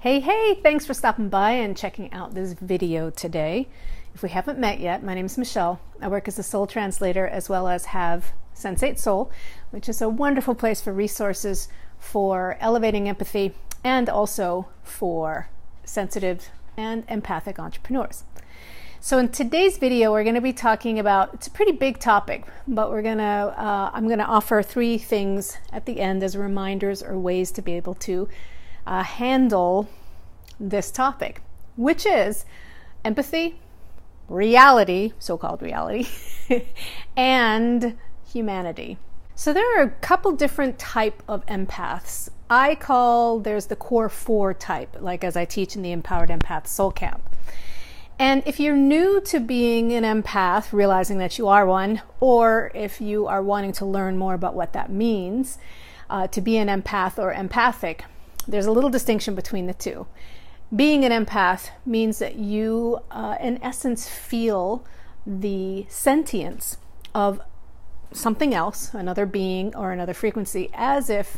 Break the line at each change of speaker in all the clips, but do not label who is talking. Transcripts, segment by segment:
Hey, thanks for stopping by and checking out this video today. If we haven't met yet, my name is Michelle. I work as a soul translator as well as have Sensate Soul, which is a wonderful place for resources for elevating empathy and also for sensitive and empathic entrepreneurs. So in today's video, we're going to be talking about, it's a pretty big topic, but I'm going to offer 3 things at the end as reminders or ways to be able to handle this topic, which is empathy, reality, so-called reality, and humanity. So there are a couple different type of empaths. There's the core 4 type, like as I teach in the Empowered Empath Soul Camp. And if you're new to being an empath, realizing that you are one, or if you are wanting to learn more about what that means, to be an empath or empathic, there's a little distinction between the two. Being an empath means that you, in essence, feel the sentience of something else, another being or another frequency, as if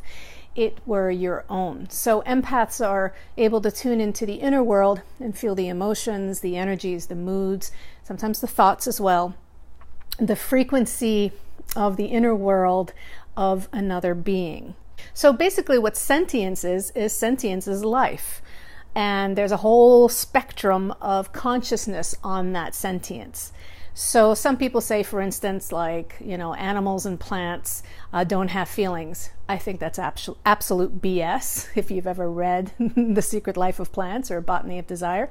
it were your own. So empaths are able to tune into the inner world and feel the emotions, the energies, the moods, sometimes the thoughts as well, the frequency of the inner world of another being. So basically what sentience is life. And there's a whole spectrum of consciousness on that sentience. So some people say, for instance, animals and plants don't have feelings. I think that's absolute BS. If you've ever read The Secret Life of Plants or Botany of Desire,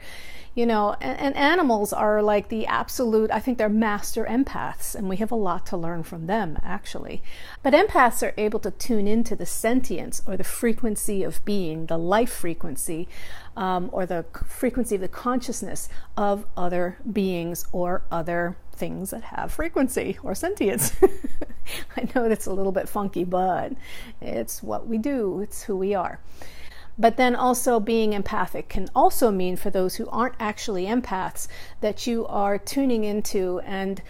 and animals are like the absolute, I think they're master empaths, and we have a lot to learn from them, actually. But empaths are able to tune into the sentience or the frequency of being, the life frequency, or the frequency of the consciousness of other beings or other things that have frequency or sentience. I know that's a little bit funky, but it's what we do. It's who we are. But then also being empathic can also mean, for those who aren't actually empaths, that you are tuning into and,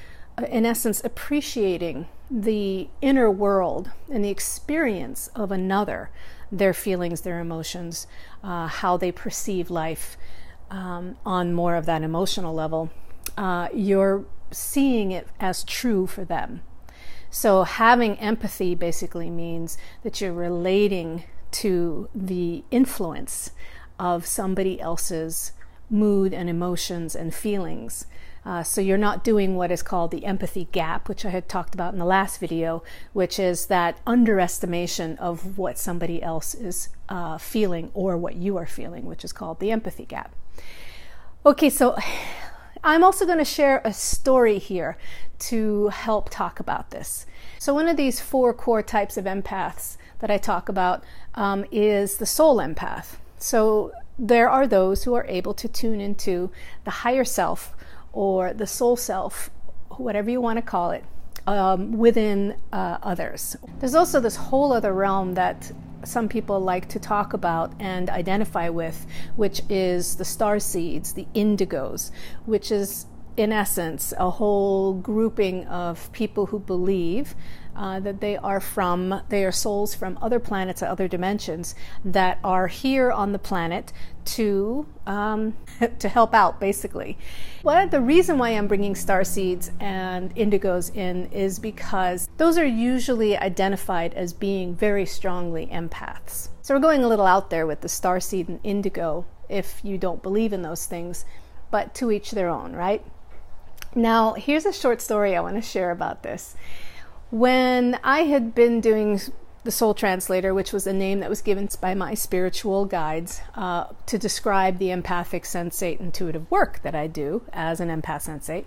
in essence, appreciating the inner world and the experience of another, their feelings, their emotions, how they perceive life on more of that emotional level. You're seeing it as true for them. So having empathy basically means that you're relating to the influence of somebody else's mood and emotions and feelings. So you're not doing what is called the empathy gap, which I had talked about in the last video, which is that underestimation of what somebody else is feeling or what you are feeling, which is called the empathy gap. Okay, so I'm also going to share a story here to help talk about this. So one of these 4 core types of empaths that I talk about is the soul empath. So there are those who are able to tune into the higher self or the soul self, whatever you want to call it, within others. There's also this whole other realm that some people like to talk about and identify with, which is the star seeds, the indigos, which is in essence a whole grouping of people who believe that they are souls from other planets or other dimensions that are here on the planet to help out, basically. The reason why I'm bringing starseeds and indigos in is because those are usually identified as being very strongly empaths. So we're going a little out there with the starseed and indigo if you don't believe in those things, but to each their own, right? Now, here's a short story I want to share about this. When I had been doing the Soul Translator, which was a name that was given by my spiritual guides to describe the empathic sensate intuitive work that I do as an empath sensate,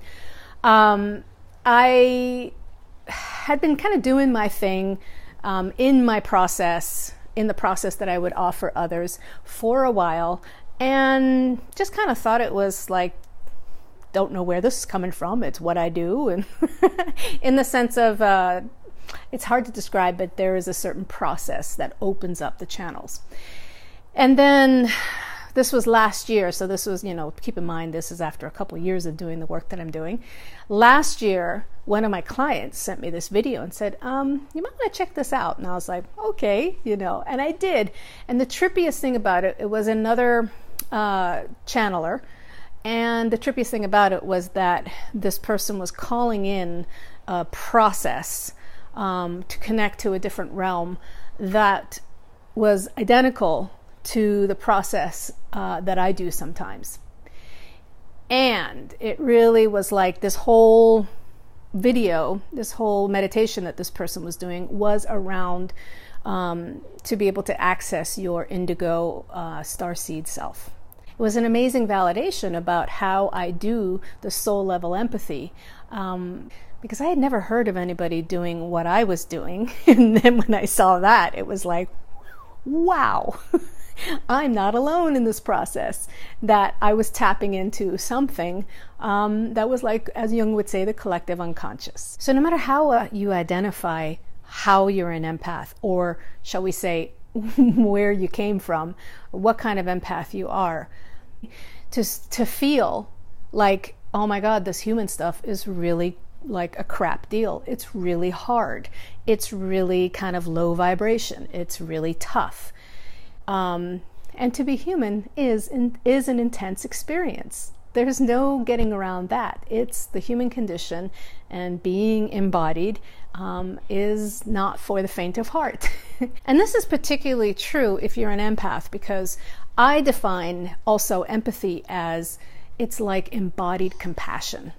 I had been kind of doing my thing in the process that I would offer others for a while, and just kind of thought it was like, don't know where this is coming from. It's what I do. And in the sense of, it's hard to describe, but there is a certain process that opens up the channels. And then this was last year, so this was, keep in mind, this is after a couple of years of doing the work that I'm doing. Last year, one of my clients sent me this video and said, you might want to check this out. And I was like, okay, and I did. And the trippiest thing about it, it was another channeler. And the trippiest thing about it was that this person was calling in a process to connect to a different realm that was identical to the process that I do sometimes. And it really was like this whole video, this whole meditation that this person was doing was around to be able to access your indigo starseed self. It was an amazing validation about how I do the soul level empathy, because I had never heard of anybody doing what I was doing. And then when I saw that, it was like, wow, I'm not alone in this process, that I was tapping into something that was like, as Jung would say, the collective unconscious. So no matter how you identify how you're an empath, or shall we say, where you came from, or what kind of empath you are, to feel like, oh my God, this human stuff is really like a crap deal. It's really hard. It's really kind of low vibration. It's really tough. And to be human is an intense experience. There's no getting around that. It's the human condition, and being embodied is not for the faint of heart. And this is particularly true if you're an empath, because I define also empathy as it's like embodied compassion.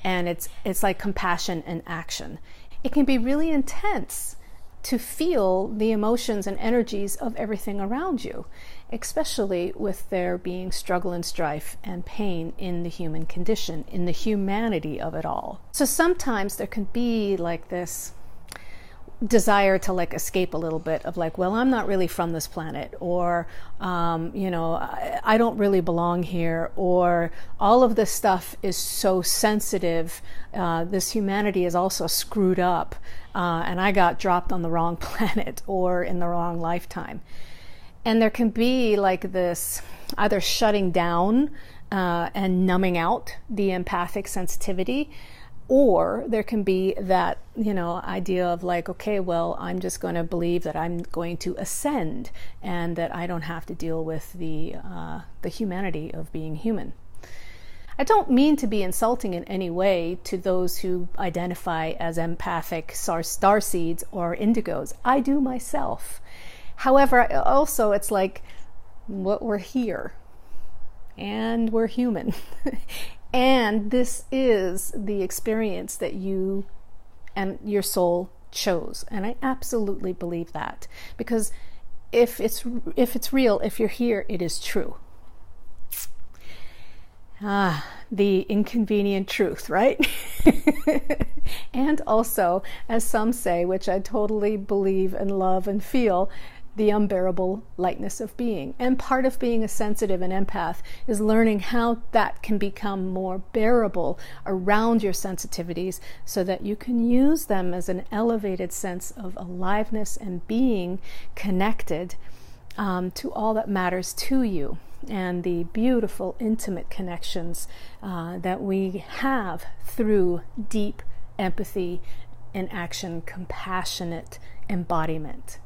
And it's like compassion in action. It can be really intense to feel the emotions and energies of everything around you, especially with there being struggle and strife and pain in the human condition, in the humanity of it all. So sometimes there can be like this desire to like escape a little bit of like, well, I'm not really from this planet, or I don't really belong here, or all of this stuff is so sensitive, this humanity is also screwed up, and I got dropped on the wrong planet or in the wrong lifetime. And there can be like this either shutting down and numbing out the empathic sensitivity, or there can be that, idea of like, okay, well, I'm just going to believe that I'm going to ascend and that I don't have to deal with the humanity of being human. I don't mean to be insulting in any way to those who identify as empathic starseeds or indigos. I do myself. However, also it's like, what, we're here and we're human. And this is the experience that you and your soul chose. And I absolutely believe that. Because if it's real, if you're here, it is true. The inconvenient truth, right? And also, as some say, which I totally believe and love and feel, the unbearable lightness of being. And part of being a sensitive and empath is learning how that can become more bearable around your sensitivities, so that you can use them as an elevated sense of aliveness and being connected to all that matters to you, and the beautiful intimate connections that we have through deep empathy and action, compassionate embodiment.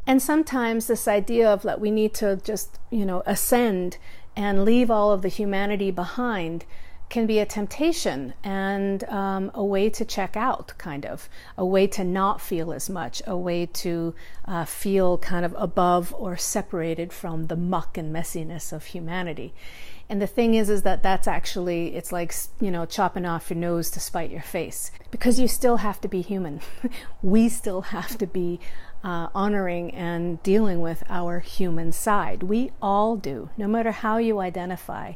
And sometimes this idea of that we need to just, ascend and leave all of the humanity behind can be a temptation and a way to check out, kind of, a way to not feel as much, a way to feel kind of above or separated from the muck and messiness of humanity. And the thing is that that's actually, it's like, chopping off your nose to spite your face, because you still have to be human. We still have to be honoring and dealing with our human side. We all do, no matter how you identify.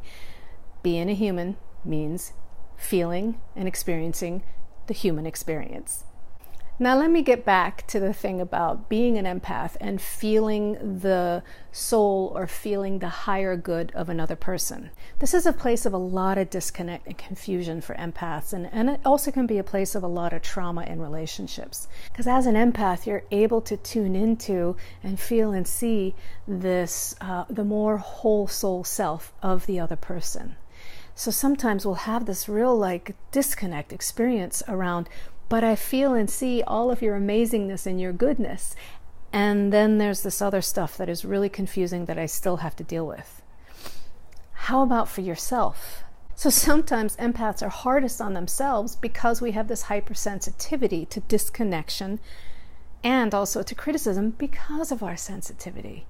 Being a human means feeling and experiencing the human experience. Now let me get back to the thing about being an empath and feeling the soul or feeling the higher good of another person. This is a place of a lot of disconnect and confusion for empaths, and it also can be a place of a lot of trauma in relationships. Because as an empath, you're able to tune into and feel and see this, the more whole soul self of the other person. So sometimes we'll have this real disconnect experience around, but I feel and see all of your amazingness and your goodness. And then there's this other stuff that is really confusing that I still have to deal with. How about for yourself? So sometimes empaths are hardest on themselves because we have this hypersensitivity to disconnection and also to criticism because of our sensitivity.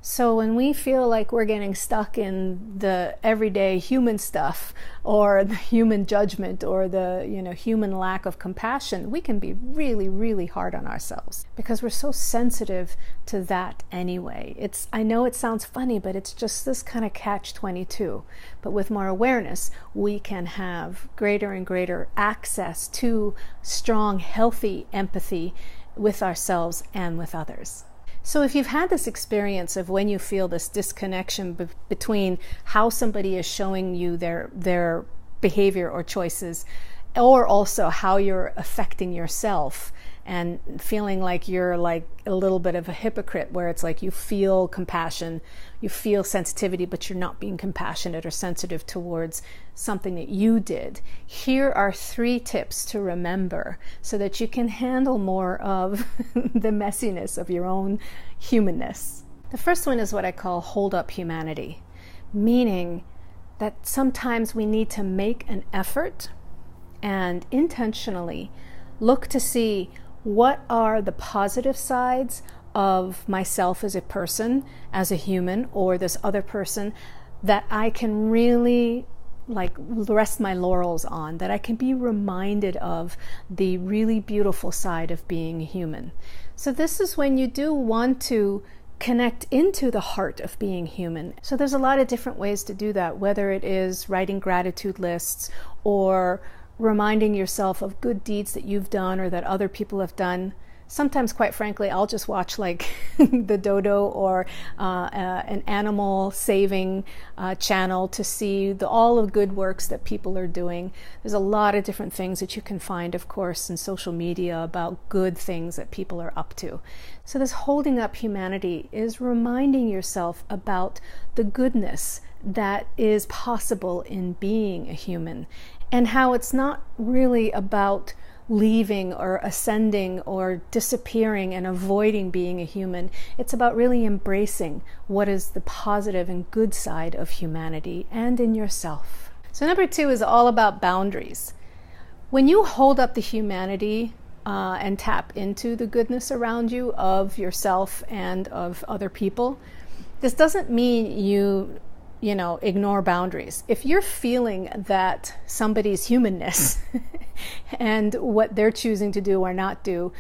So when we feel like we're getting stuck in the everyday human stuff or the human judgment or the human lack of compassion, we can be really, really hard on ourselves because we're so sensitive to that anyway. I know it sounds funny, but it's just this kind of catch-22. But with more awareness, we can have greater and greater access to strong, healthy empathy with ourselves and with others. So if you've had this experience of when you feel this disconnection between how somebody is showing you their behavior or choices, or also how you're affecting yourself and feeling like you're like a little bit of a hypocrite, where it's like you feel compassion, you feel sensitivity, but you're not being compassionate or sensitive towards something that you did. Here are 3 tips to remember so that you can handle more of the messiness of your own humanness. The first one is what I call hold up humanity, meaning that sometimes we need to make an effort and intentionally look to see what are the positive sides of myself as a person, as a human, or this other person that I can really rest my laurels on, that I can be reminded of the really beautiful side of being a human. So this is when you do want to connect into the heart of being human. So there's a lot of different ways to do that, whether it is writing gratitude lists or reminding yourself of good deeds that you've done or that other people have done. Sometimes, quite frankly, I'll just watch the dodo or an animal saving channel to see all the good works that people are doing. There's a lot of different things that you can find, of course, in social media about good things that people are up to. So this holding up humanity is reminding yourself about the goodness that is possible in being a human, and how it's not really about leaving or ascending or disappearing and avoiding being a human. It's about really embracing what is the positive and good side of humanity and in yourself. So number 2 is all about boundaries. When you hold up the humanity and tap into the goodness around you of yourself and of other people, this doesn't mean you ignore boundaries. If you're feeling that somebody's humanness and what they're choosing to do or not do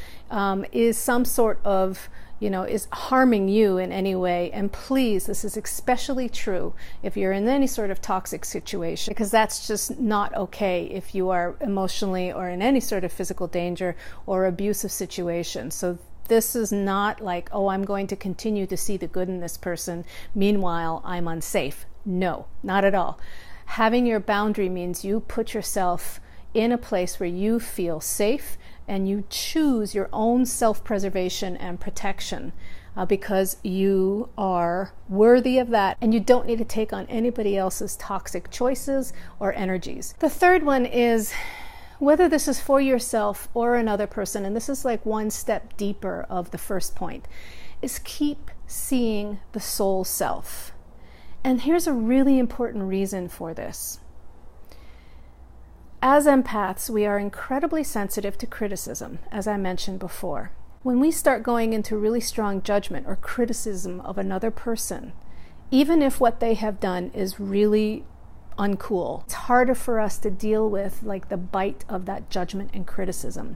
is some sort of, is harming you in any way, and please, this is especially true if you're in any sort of toxic situation, because that's just not okay if you are emotionally or in any sort of physical danger or abusive situation. So this is not like, oh, I'm going to continue to see the good in this person, meanwhile I'm unsafe. No, not at all. Having your boundary means you put yourself in a place where you feel safe and you choose your own self-preservation and protection because you are worthy of that, and you don't need to take on anybody else's toxic choices or energies. The third one is, whether this is for yourself or another person, and this is like one step deeper of the first point, is keep seeing the soul self. And here's a really important reason for this. As empaths, we are incredibly sensitive to criticism, as I mentioned before. When we start going into really strong judgment or criticism of another person, even if what they have done is really uncool, it's harder for us to deal with the bite of that judgment and criticism.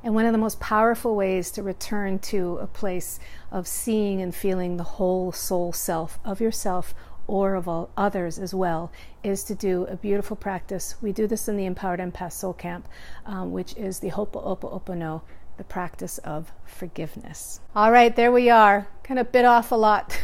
And one of the most powerful ways to return to a place of seeing and feeling the whole soul self of yourself or of all others as well is to do a beautiful practice. We do this in the Empowered Empath Soul Camp, which is the Ho'oponopono the practice of forgiveness. All right, there we are. Kind of bit off a lot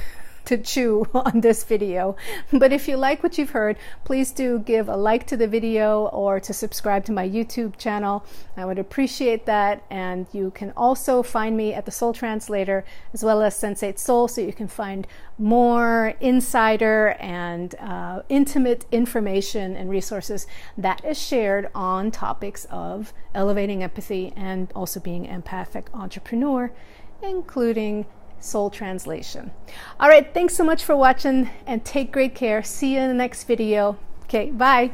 to chew on this video, but if you like what you've heard, please do give a like to the video or to subscribe to my YouTube channel. I would appreciate that. And you can also find me at the Soul Translator as well as Sensate Soul, so you can find more insider and intimate information and resources that is shared on topics of elevating empathy and also being an empathic entrepreneur, including soul translation. All right, thanks so much for watching and take great care. See you in the next video. Okay, bye.